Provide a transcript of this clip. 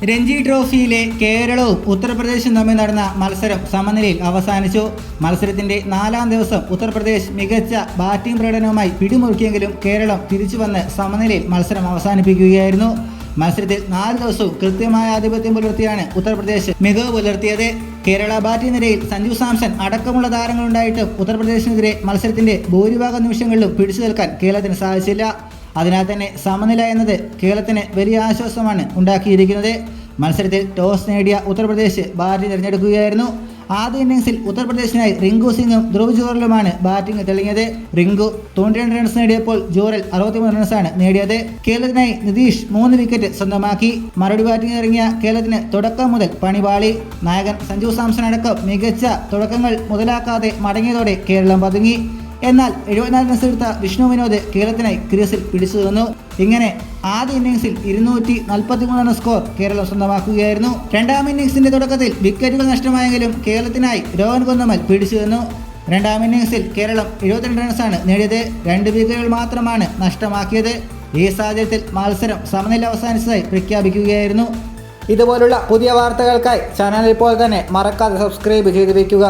രഞ്ജി ട്രോഫിയിലെ കേരളവും ഉത്തർപ്രദേശും തമ്മിൽ നടന്ന മത്സരം സമനിലയിൽ അവസാനിച്ചു. മത്സരത്തിന്റെ 4ാം ദിവസം ഉത്തർപ്രദേശ് മികച്ച ബാറ്റിംഗ് പ്രകടനവുമായി പിടിമുറുക്കിയെങ്കിലും കേരളം തിരിച്ചു വന്ന് സമനിലയിൽ മത്സരം അവസാനിപ്പിക്കുകയായിരുന്നു. മത്സരത്തിൽ 4 ദിവസവും കൃത്യമായ ആധിപത്യം പുലർത്തിയാണ് ഉത്തർപ്രദേശ് മികവ് പുലർത്തിയത്. കേരള ബാറ്റിംഗ് നിരയിൽ സഞ്ജു സാംസൺ അടക്കമുള്ള താരങ്ങളുണ്ടായിട്ടും ഉത്തർപ്രദേശിനെതിരെ മത്സരത്തിന്റെ ഭൂരിഭാഗം നിമിഷങ്ങളിലും പിടിച്ചു നിൽക്കാൻ കേരളത്തിന് സാധിച്ചില്ല. അതിനാൽ തന്നെ സമനില എന്നത് കേരളത്തിന് വലിയ ആശ്വാസമാണ് ഉണ്ടാക്കിയിരിക്കുന്നത്. മത്സരത്തിൽ ടോസ് നേടിയ ഉത്തർപ്രദേശ് ബാറ്റിംഗ് തിരഞ്ഞെടുക്കുകയായിരുന്നു. ആദ്യ ഇന്നിംഗ്സിൽ ഉത്തർപ്രദേശിനായി റിങ്കു സിംഗും ധ്രുവ് ജോറലുമാണ് ബാറ്റിംഗ് തെളിഞ്ഞത്. റിങ്കു 92 റൺസ് നേടിയപ്പോൾ ജോറൽ 63 റൺസാണ് നേടിയത്. കേരളത്തിനായി നിതീഷ് 3 വിക്കറ്റ് സ്വന്തമാക്കി. മറുപടി ബാറ്റിംഗ് ഇറങ്ങിയ കേരളത്തിന് തുടക്കം മുതൽ പണിപാളി. നായകൻ സഞ്ജു സാംസൺ അടക്കം മികച്ച തുടക്കങ്ങൾ മുതലാക്കാതെ മടങ്ങിയതോടെ കേരളം പതുങ്ങി. എന്നാൽ 74 റൺസ് എടുത്ത വിഷ്ണു വിനോദ് കേരളത്തിനായി ക്രീസിൽ പിടിച്ചു നിന്നു. ഇങ്ങനെ ആദ്യ ഇന്നിംഗ്സിൽ 243 റൺ സ്കോർ കേരളം സ്വന്തമാക്കുകയായിരുന്നു. 2ാം ഇന്നിംഗ്സിന്റെ തുടക്കത്തിൽ വിക്കറ്റുകൾ നഷ്ടമായെങ്കിലും കേരളത്തിനായി രോഹൻ കുന്നമൽ പിടിച്ചു നിന്നു. 2ാം ഇന്നിംഗ്സിൽ കേരളം 72 റൺസാണ് നേടിയത്. 2 വിക്കറ്റുകൾ മാത്രമാണ് നഷ്ടമാക്കിയത്. ഈ സാഹചര്യത്തിൽ മത്സരം സമനില അവസാനിച്ചതായി പ്രഖ്യാപിക്കുകയായിരുന്നു. ഇതുപോലുള്ള പുതിയ വാർത്തകൾക്കായി ചാനൽ ഇപ്പോൾ തന്നെ മറക്കാതെ സബ്സ്ക്രൈബ് ചെയ്ത് വയ്ക്കുക.